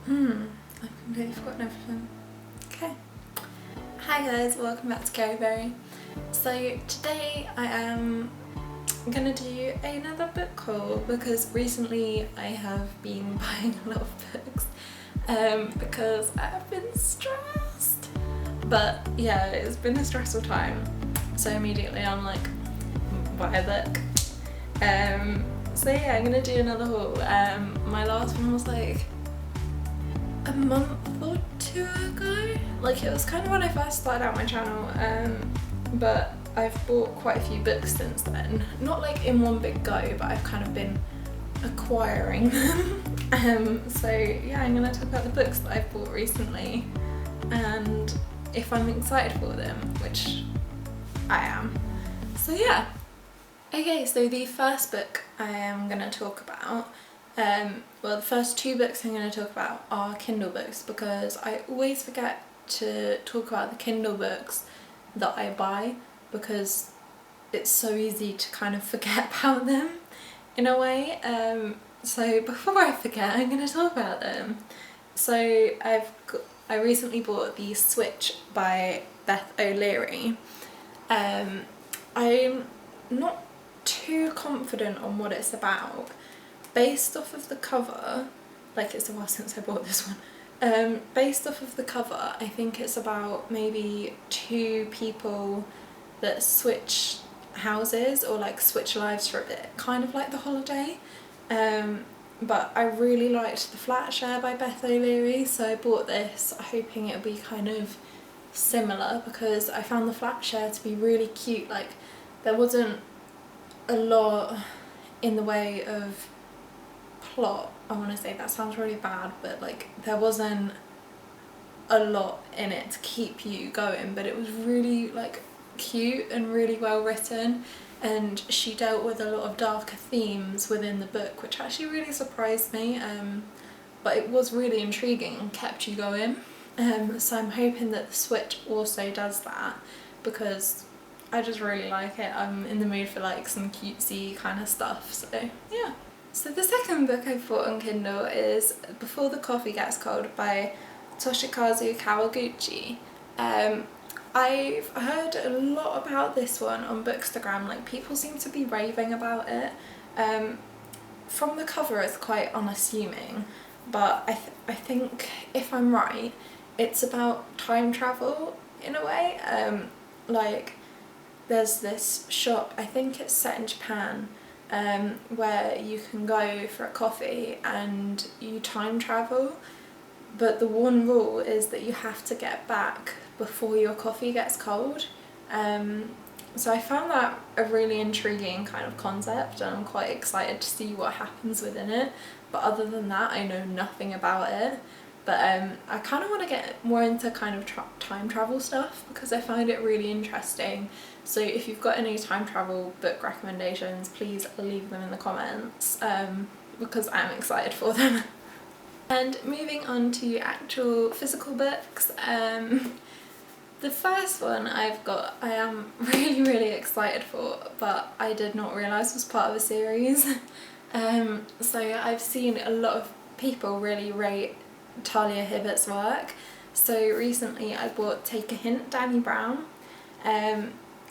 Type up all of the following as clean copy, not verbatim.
I've completely forgotten everything. Okay. Hi guys, welcome back to Careyberry. So today I am gonna do another book haul because recently I have been buying a lot of books because I have been stressed. But yeah, it's been a stressful time. So immediately I'm like, buy a book. So yeah, I'm gonna do another haul. My last one was like a month or two ago. Like it was kind of when I first started out my channel, but I've bought quite a few books since then. Not like in one big go, but I've kind of been acquiring them. So yeah, I'm gonna talk about the books that I've bought recently and if I'm excited for them, which I am. So yeah. Okay, so the first book I am gonna talk about, well, the first two books I'm going to talk about are Kindle books because I always forget to talk about the Kindle books that I buy because it's so easy to kind of forget about them in a way. So before I forget, I'm going to talk about them. So I recently bought The Switch by Beth O'Leary. I'm not too confident on what it's about. Based off of the cover, like it's a while since I bought this one, based off of the cover I think it's about maybe two people that switch houses or like switch lives for a bit, kind of like The Holiday, but I really liked The Flat Share by Beth O'Leary, so I bought this hoping it would be kind of similar because I found The Flat Share to be really cute. Like there wasn't a lot in the way of plot, I want to say, that sounds really bad, but like there wasn't a lot in it to keep you going, but it was really like cute and really well written, and she dealt with a lot of darker themes within the book which actually really surprised me, but it was really intriguing and kept you going, so I'm hoping that The Switch also does that because I just really like it. I'm in the mood for like some cutesy kind of stuff, so yeah. So the second book I bought on Kindle is Before the Coffee Gets Cold by Toshikazu Kawaguchi. I've heard a lot about this one on Bookstagram, like people seem to be raving about it. From the cover it's quite unassuming, but I think if I'm right, it's about time travel in a way. Like there's this shop, I think it's set in Japan, where you can go for a coffee and you time travel, but the one rule is that you have to get back before your coffee gets cold. So I found that a really intriguing kind of concept and I'm quite excited to see what happens within it, but other than that I know nothing about it. But I kind of want to get more into kind of time travel stuff because I find it really interesting. So if you've got any time travel book recommendations, please leave them in the comments because I'm excited for them. And moving on to actual physical books, the first one I've got I am really excited for, but I did not realise was part of a series. So I've seen a lot of people really rate Talia Hibbert's work. So recently I bought Take a Hint, Dani Brown,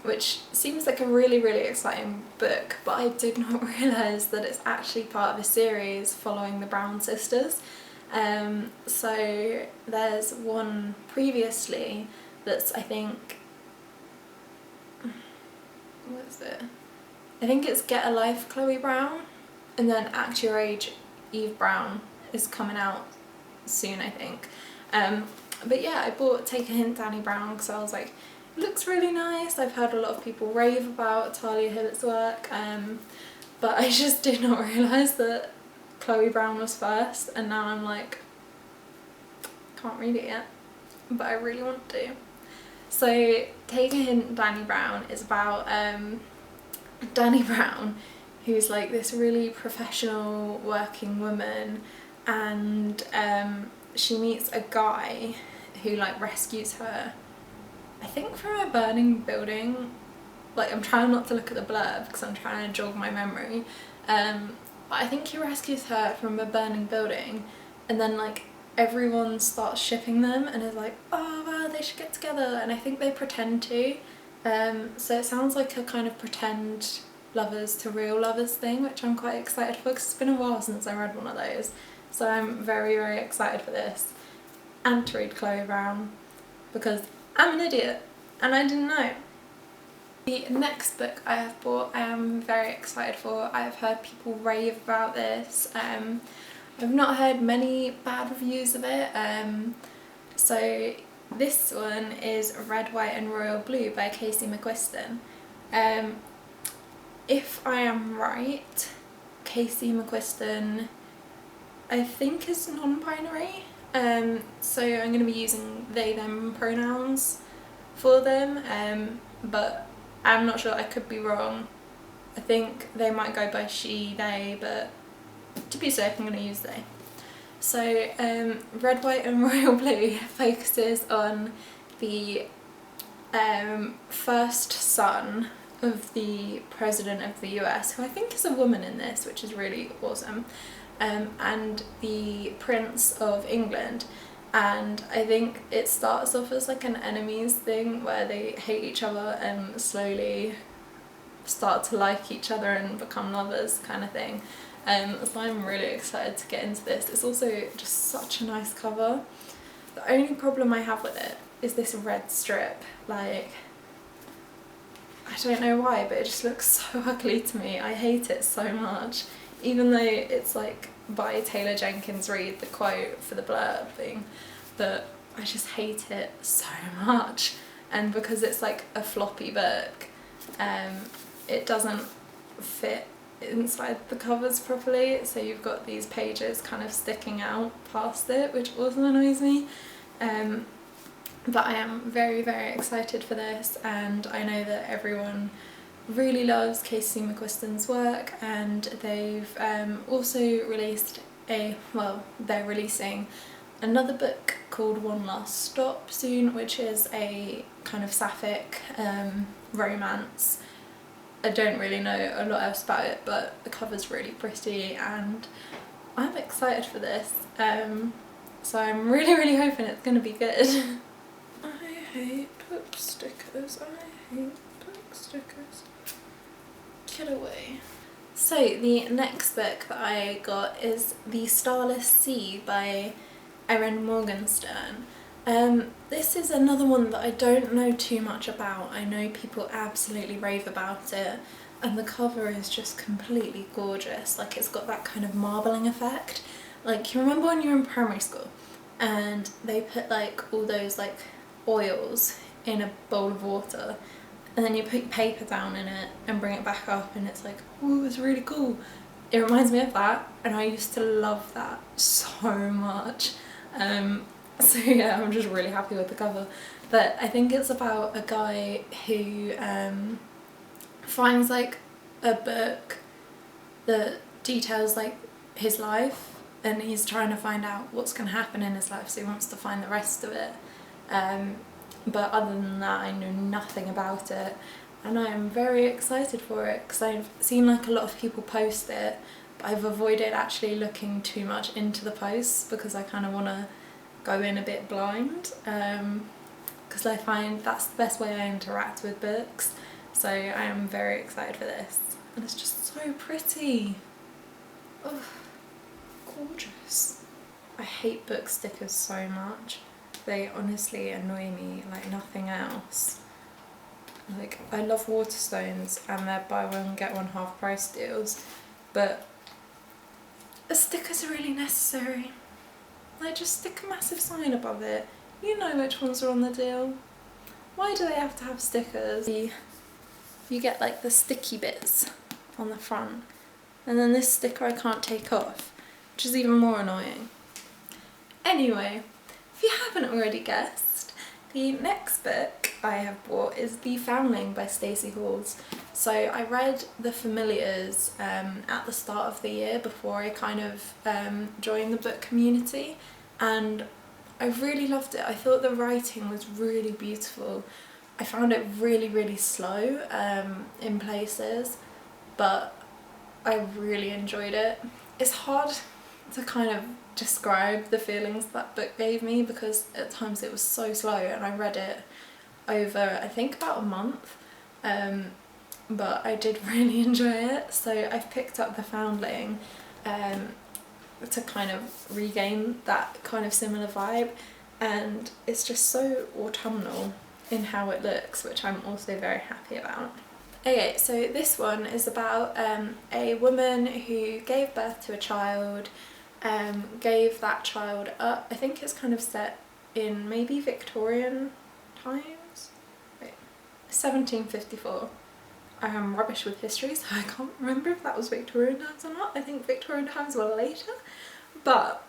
which seems like a really exciting book, but I did not realise that it's actually part of a series following the Brown sisters. So there's one previously that's, I think, what is it? I think it's Get a Life, Chloe Brown, and then Act Your Age, Eve Brown is coming out soon, I think. But yeah, I bought Take a Hint, Dani Brown because I was like, it looks really nice. I've heard a lot of people rave about Talia Hibbert's work, but I just did not realise that Chloe Brown was first, and now I'm like, can't read it yet, but I really want to. So Take a Hint, Dani Brown is about Dani Brown, who's like this really professional working woman, and she meets a guy who like rescues her, I think from a burning building. Like I'm trying not to look at the blurb because I'm trying to jog my memory, but I think he rescues her from a burning building, and then like everyone starts shipping them and is like, oh wow, they should get together, and I think they pretend to. So it sounds like a kind of pretend lovers to real lovers thing, which I'm quite excited for because it's been a while since I read one of those. So I'm very, very excited for this. And to read Chloe Brown, because I'm an idiot and I didn't know. The next book I have bought I am very excited for. I have heard people rave about this. I've not heard many bad reviews of it. So this one is Red, White and Royal Blue by Casey McQuiston. If I am right, Casey McQuiston I think is non-binary. So I'm going to be using they, them pronouns for them, but I'm not sure, I could be wrong. I think they might go by she, they, but to be safe I'm going to use they. So Red, White and Royal Blue focuses on the first son of the President of the US, who I think is a woman in this, which is really awesome, and the Prince of England. And I think it starts off as like an enemies thing where they hate each other and slowly start to like each other and become lovers kind of thing. So I'm really excited to get into this. It's also just such a nice cover. The only problem I have with it is this red strip. Like, I don't know why, but it just looks so ugly to me. I hate it so much. Even though it's like by Taylor Jenkins Reid, the quote for the blurb thing, but I just hate it so much. And because it's like a floppy book, it doesn't fit inside the covers properly, so you've got these pages kind of sticking out past it, which also annoys me. But I am very, very excited for this, and I know that everyone really loves Casey McQuiston's work, and they've also released they're releasing another book called One Last Stop soon, which is a kind of sapphic romance. I don't really know a lot else about it, but the cover's really pretty and I'm excited for this. So I'm really, really hoping it's going to be good. I hate book stickers. I hate book stickers. Get away. So the next book that I got is The Starless Sea by Erin Morgenstern. This is another one that I don't know too much about. I know people absolutely rave about it, and the cover is just completely gorgeous. Like, it's got that kind of marbling effect. Like, you remember when you were in primary school and they put like all those like oils in a bowl of water and then you put paper down in it and bring it back up and it's like, ooh, it's really cool. It reminds me of that, and I used to love that so much. So yeah, I'm just really happy with the cover. But I think it's about a guy who finds like a book that details like his life, and he's trying to find out what's going to happen in his life, so he wants to find the rest of it. But other than that, I know nothing about it, and I am very excited for it because I've seen like a lot of people post it, but I've avoided actually looking too much into the posts because I kind of want to go in a bit blind, because I find that's the best way I interact with books. So I am very excited for this, and it's just so pretty. Oh, gorgeous. I hate book stickers so much. They honestly annoy me like nothing else. Like, I love Waterstones and their buy one get one half price deals, but the stickers are really necessary. Like, just stick a massive sign above it. You know which ones are on the deal. Why do they have to have stickers? You get like the sticky bits on the front, and then this sticker I can't take off, which is even more annoying. Anyway, if you haven't already guessed, the next book I have bought is The Foundling by Stacey Halls. So I read The Familiars at the start of the year before I kind of joined the book community, and I really loved it. I thought the writing was really beautiful. I found it really, really slow in places, but I really enjoyed it. It's hard to kind of describe the feelings that book gave me, because at times it was so slow, and I read it over I think about a month, but I did really enjoy it. So I've picked up The Foundling to kind of regain that kind of similar vibe, and it's just so autumnal in how it looks, which I'm also very happy about. Okay, so this one is about a woman who gave birth to a child, gave that child up. I think it's kind of set in maybe Victorian times? Wait, 1754. I am rubbish with history, so I can't remember if that was Victorian times or not. I think Victorian times were later, but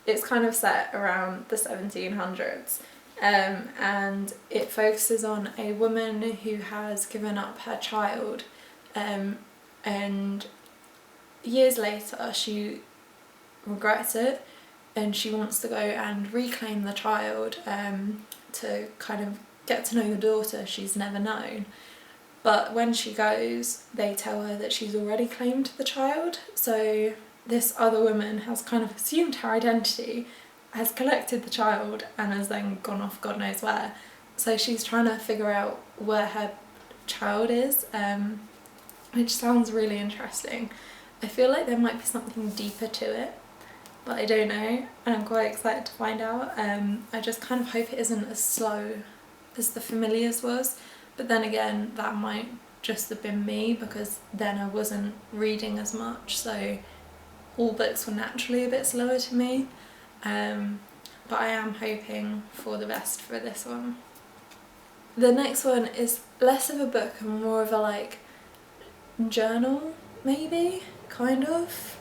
it's kind of set around the 1700s. And it focuses on a woman who has given up her child, and years later she regrets it, and she wants to go and reclaim the child, to kind of get to know the daughter she's never known. But when she goes, they tell her that she's already claimed the child, so this other woman has kind of assumed her identity, has collected the child, and has then gone off God knows where. So she's trying to figure out where her child is, which sounds really interesting. I feel like there might be something deeper to it, but I don't know, and I'm quite excited to find out. I just kind of hope it isn't as slow as The Familiars was, but then again that might just have been me, because then I wasn't reading as much, so all books were naturally a bit slower to me. But I am hoping for the best for this one. The next one is less of a book and more of a like journal, maybe, kind of,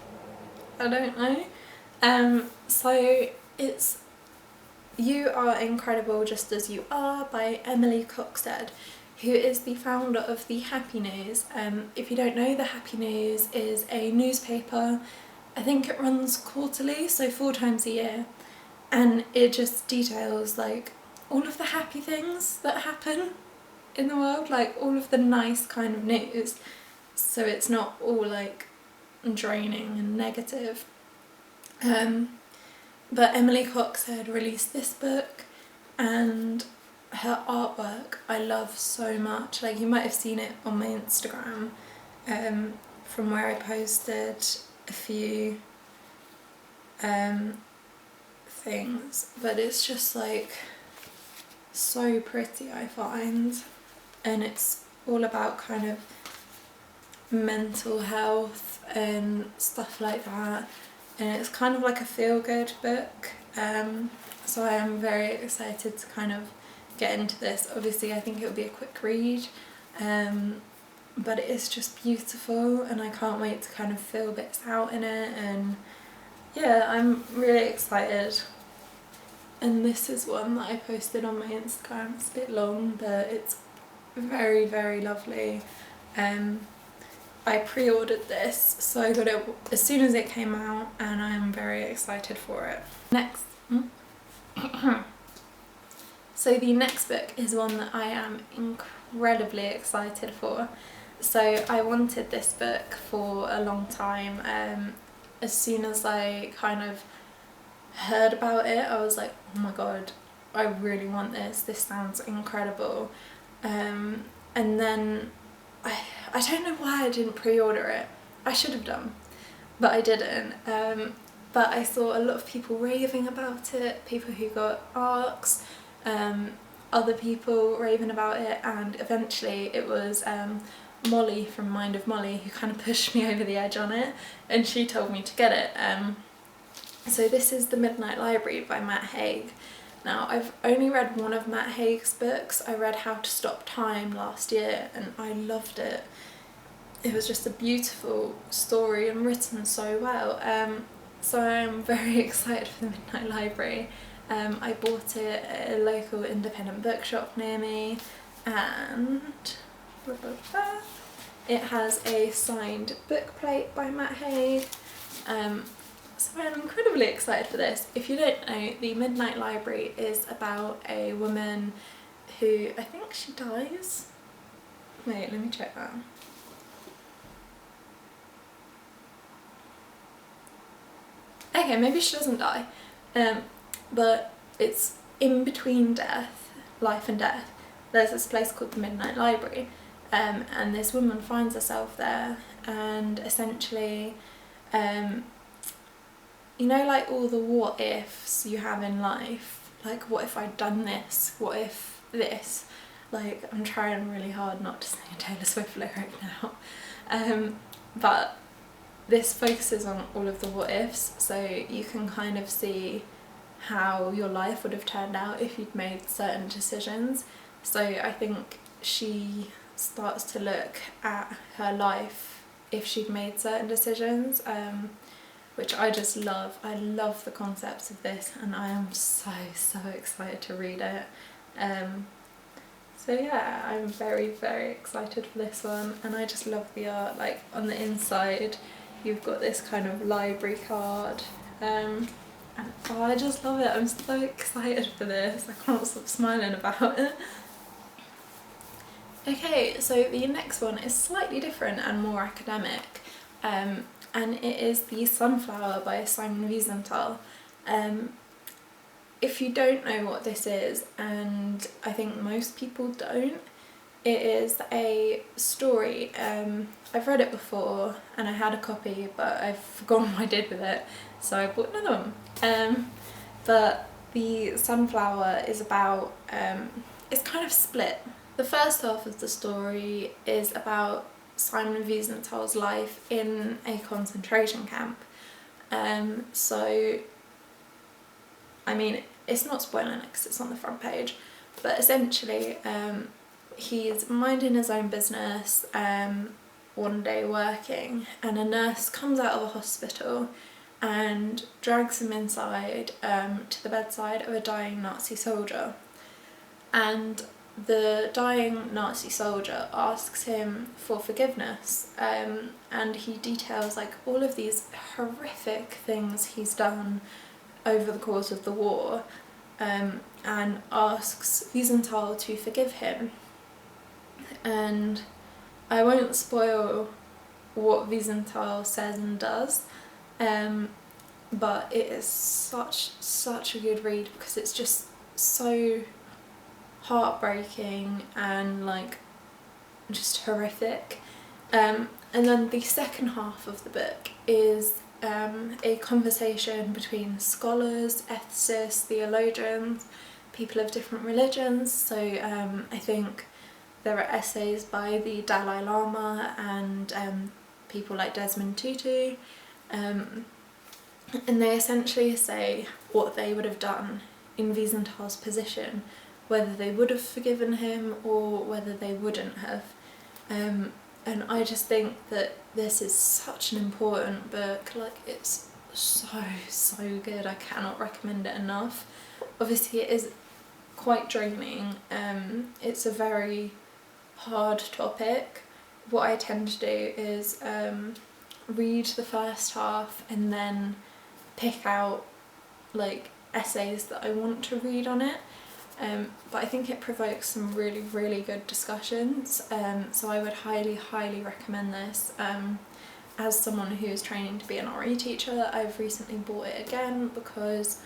I don't know. So it's You Are Incredible Just As You Are by Emily Coxted, who is the founder of the Happy News. If you don't know, the Happy News is a newspaper. I think it runs quarterly, so 4 times a year, and it just details like all of the happy things that happen in the world, like all of the nice kind of news, so it's not all like draining and negative. But Emily Coxted released this book, and her artwork I love so much. Like, you might have seen it on my Instagram, from where I posted a few things, but it's just like so pretty, I find, and it's all about kind of mental health and stuff like that, and it's kind of like a feel-good book, so I am very excited to kind of get into this. Obviously I think it will be a quick read, but it is just beautiful, and I can't wait to kind of feel bits out in it, and yeah, I'm really excited. And this is one that I posted on my Instagram. It's a bit long, but it's very, very lovely. I pre-ordered this, so I got it as soon as it came out, and I'm very excited for it. Next. So the next book is one that I am incredibly excited for. So I wanted this book for a long time. As soon as I kind of heard about it, I was like, oh my god, I really want this, this sounds incredible. And then I don't know why I didn't pre-order it. I should have done, but I didn't. But I saw a lot of people raving about it, people who got ARCs, other people raving about it, and eventually it was Molly from Mind of Molly who kind of pushed me over the edge on it, and she told me to get it. So this is The Midnight Library by Matt Haig. Now, I've only read one of Matt Haig's books. I read How to Stop Time last year, and I loved it. It was just a beautiful story and written so well. So I'm very excited for The Midnight Library. I bought it at a local independent bookshop near me, and it has a signed book plate by Matt Haig. So I'm incredibly excited for this. If you don't know, The Midnight Library is about a woman who, I think she dies. Wait, let me check that. okay, maybe she doesn't die, but it's in between death, life and death. There's this place called the Midnight Library, and this woman finds herself there, and essentially, you know, like all the what ifs you have in life, like what if I'd done this, what if this, like I'm trying really hard not to sing a Taylor Swift lyric now, but this focuses on all of the what ifs, so you can kind of see how your life would have turned out if you'd made certain decisions. So I think she starts to look at her life if she'd made certain decisions, which I just love. I love the concepts of this, and I am so excited to read it. So yeah, I'm very excited for this one, and I just love the art. Like on the inside you've got this kind of library card, and oh, I just love it. I'm so excited for this. I can't stop smiling about it. Okay, so the next one is slightly different and more academic, and it is The Sunflower by Simon Wiesenthal. If you don't know what this is, and I think most people don't, it is a story. I've read it before and I had a copy, but I've forgotten what I did with it, so I bought another one. But The Sunflower is about, it's kind of split. The first half of the story is about Simon Wiesenthal's life in a concentration camp. So, I mean, it's not spoiling it because it's on the front page, but essentially he's minding his own business one day working, and a nurse comes out of a hospital and drags him inside to the bedside of a dying Nazi soldier. And the dying Nazi soldier asks him for forgiveness, and he details like all of these horrific things he's done over the course of the war, and asks Wiesenthal to forgive him. And I won't spoil what Wiesenthal says and does, but it is such a good read because it's just so heartbreaking and like just horrific. And then the second half of the book is a conversation between scholars, ethicists, theologians, people of different religions. So I think there are essays by the Dalai Lama and people like Desmond Tutu, and they essentially say what they would have done in Wiesenthal's position, whether they would have forgiven him or whether they wouldn't have. And I just think that this is such an important book. Like, it's so good. I cannot recommend it enough. Obviously it is quite draining. It's a very hard topic. What I tend to do is read the first half and then pick out like essays that I want to read on it. But I think it provokes some really good discussions, so I would highly recommend this. As someone who is training to be an RE teacher, I've recently bought it again because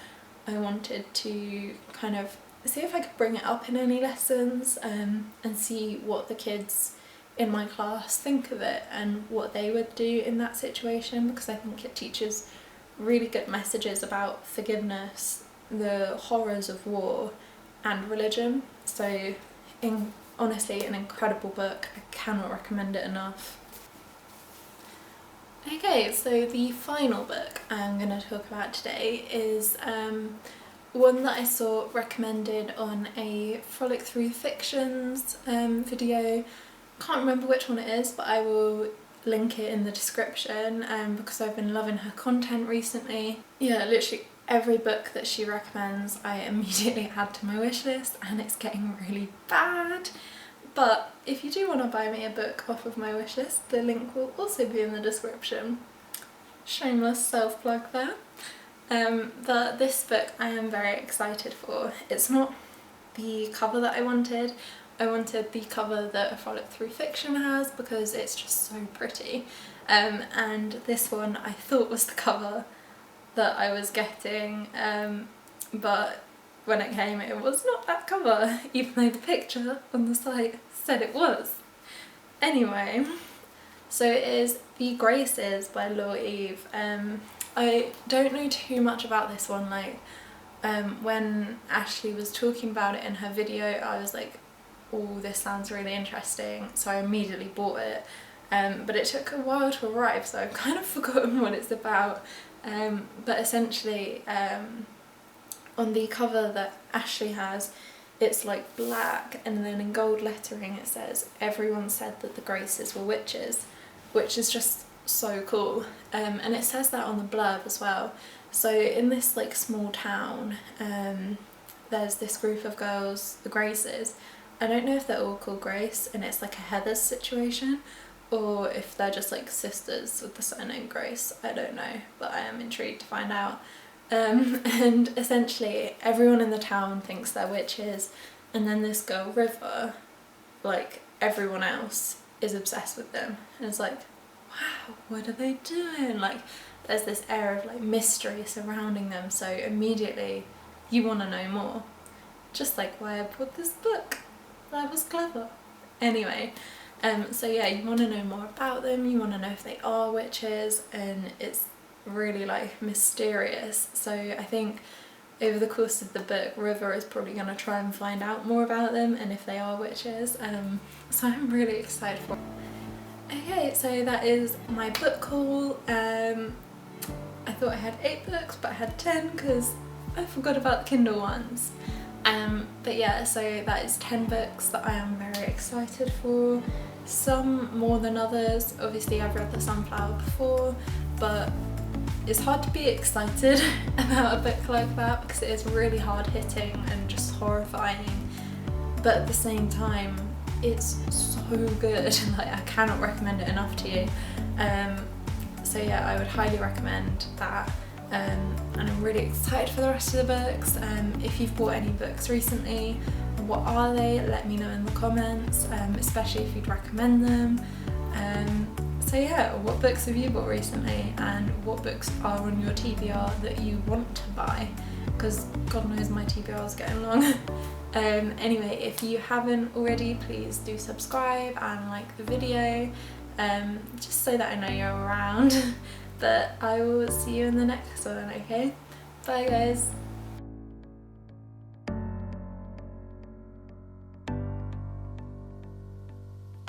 I wanted to kind of see if I could bring it up in any lessons, and see what the kids in my class think of it and what they would do in that situation, because I think it teaches really good messages about forgiveness, the horrors of war, and religion. So honestly, an incredible book. I cannot recommend it enough. Okay, so the final book I'm going to talk about today is one that I saw recommended on a Frolic Through Fictions video. Can't remember which one it is, but I will link it in the description because I've been loving her content recently. Yeah, literally every book that she recommends I immediately add to my wishlist, and it's getting really bad. But if you do want to buy me a book off of my wishlist, the link will also be in the description. Shameless self-plug there. But this book I am very excited for. It's not the cover that I wanted. I wanted the cover that a Frolic Through Fiction has because it's just so pretty. And this one I thought was the cover that I was getting, but when it came it was not that cover, even though the picture on the site said it was. Anyway, so it is The Graces by Law Eve. I don't know too much about this one. Like, when Ashley was talking about it in her video, I was like, oh, this sounds really interesting, so I immediately bought it. But it took a while to arrive, so I've kind of forgotten what it's about. But essentially, on the cover that Ashley has, it's like black, and then in gold lettering it says, "Everyone said that the Graces were witches," which is just so cool. And it says that on the blurb as well. So in this like small town, there's this group of girls, the Graces. I don't know if they're all called Grace and it's like a Heather's situation, or if they're just like sisters with the surname Grace. I don't know, but I am intrigued to find out. And essentially everyone in the town thinks they're witches, and then this girl River, like everyone else, is obsessed with them, and it's like, wow, what are they doing? Like, there's this air of like mystery surrounding them, so immediately you want to know more. Just like why I bought this book. That was clever. Anyway, so yeah, you want to know more about them, you want to know if they are witches, and it's really like mysterious. So I think over the course of the book, River is probably going to try and find out more about them and if they are witches. So I'm really excited for it. Okay, so that is my book haul. I thought I had 8 books, but I had 10 because I forgot about the Kindle ones. But yeah, so that is 10 books that I am very excited for. Some more than others. Obviously I've read The Sunflower before, but it's hard to be excited about a book like that because it is really hard hitting and just horrifying, but at the same time it's so good. Like, I cannot recommend it enough to you. So yeah, I would highly recommend that. And I'm really excited for the rest of the books. If you've bought any books recently, what are they? Let me know in the comments, especially if you'd recommend them. So yeah, what books have you bought recently, and what books are on your TBR that you want to buy? Because God knows my TBR is getting long. Anyway, if you haven't already, please do subscribe and like the video, just so that I know you're around. But I will see you in the next one, okay? Bye guys!